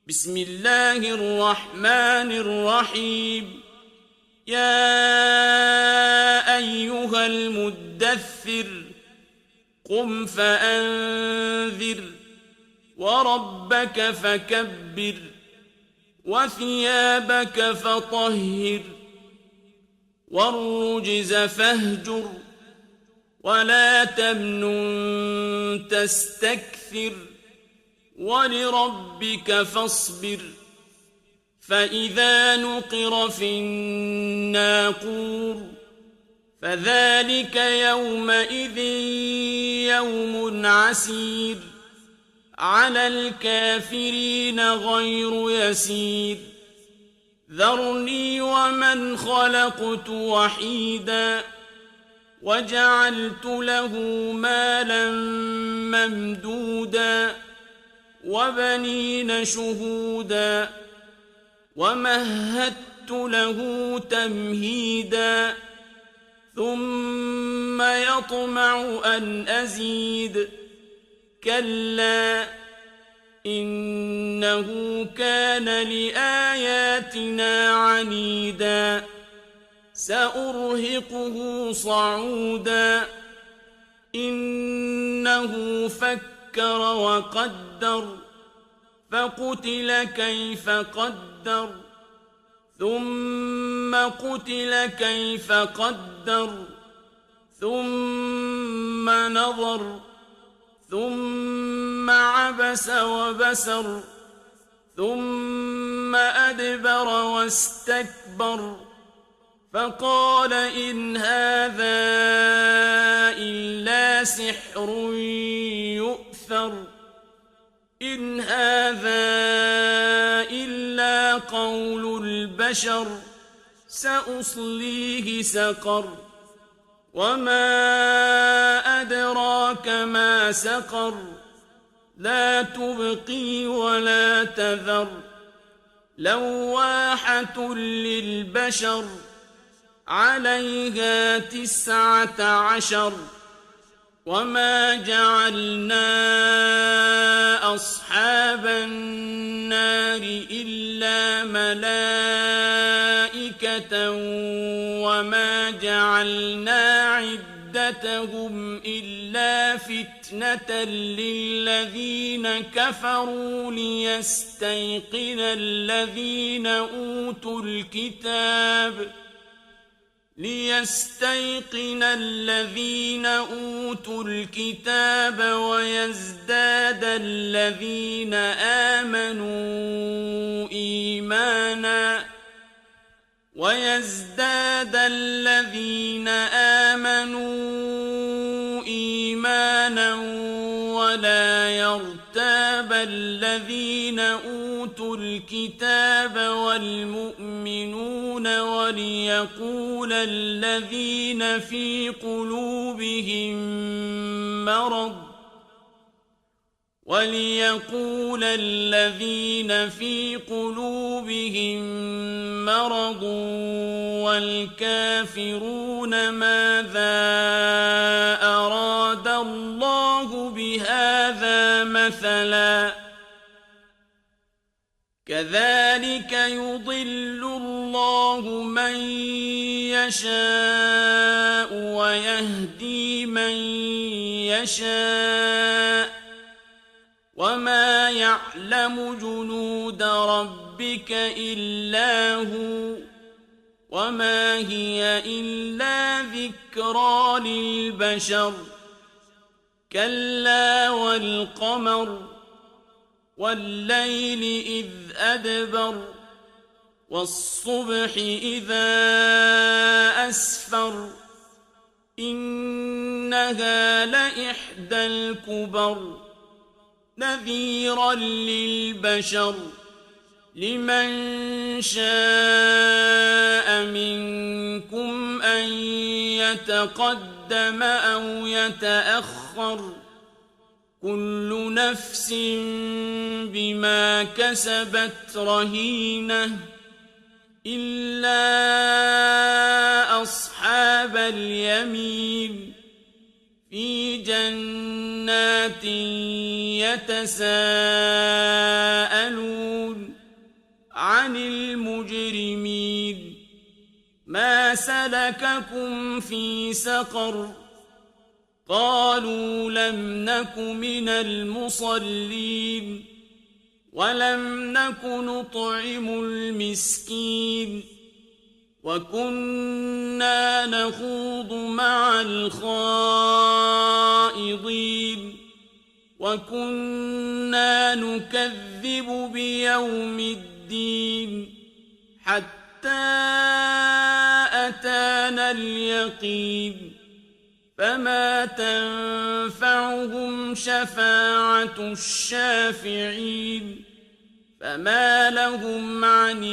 بسم الله الرحمن الرحيم. يا أيها المدثر قم فأنذر وربك فكبر وثيابك فطهر والرجز فاهجر ولا تمنن تستكثر ولربك فاصبر. فإذا نقر في الناقور فذلك يومئذ يوم عسير على الكافرين غير يسير. ذرني ومن خلقت وحيدا وجعلت له مالا ممدودا وبنين شهودا ومهدت له تمهيدا ثم يطمع أن أزيد كلا إنه كان لآياتنا عنيدا سأرهقه صعودا إنه فكر وقدر فقتل كيف قدر ثم قتل كيف قدر ثم نظر ثم عبس وبسر ثم أدبر واستكبر فقال إن هذا إلا سحر يؤثر إن هذا إلا قول البشر سأصليه سقر وما أدراك ما سقر لا تبقي ولا تذر لواحة للبشر عليها 19 وما جعلنا أصحاب النار إلا ملائكة وما جعلنا عدتهم إلا فتنة للذين كفروا ليستيقن الذين أوتوا الكتاب ويزداد الذين آمنوا إيمانا ولا يرتاب الذين أوتوا الكتاب والمؤمنون وليقول الذين في قلوبهم مرض والكافرون ماذا أراد الله بهذا مثلا كذلك يضل الله من يشاء ويهدي من يشاء وما يعلم جنود ربك إلا هو وما هي إلا ذكرى للبشر كلا والقمر والليل إذ أدبر والصبح إذا أسفر إنها لإحدى الكبر نذيرا للبشر لمن شاء منكم أن يتقدم أو يتأخر كل نفس بما كسبت رهينة إلا أصحاب اليمين في جنات يتساءلون عن المجرمين ما سلككم في سقر قالوا لم نك من المصلين ولم نك نطعم المسكين وكنا نخوض مع الخائضين وكنا نكذب بيوم الدين حتى أتانا اليقين فما تنفعهم شفاعة الشافعين فما لهم عن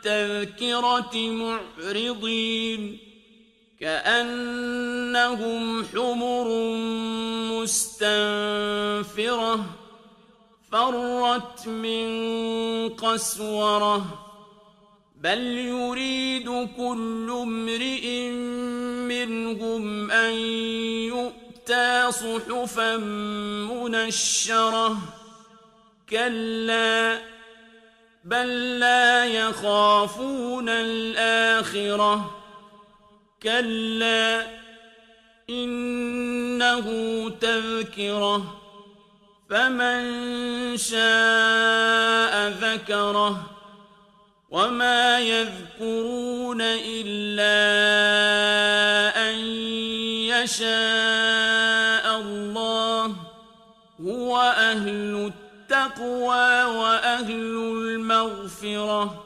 التذكرة معرضين كأنهم حمر مستنفرة فرت من قسورة بل يريد كل امرئ منهم أن يؤتى صحفا منشرة كلا بل لا يخافون الآخرة كلا إنه تذكرة فمن شاء ذكره وما يذكرون إلا أن يشاء الله هو أهل التقوى وأهل المغفرة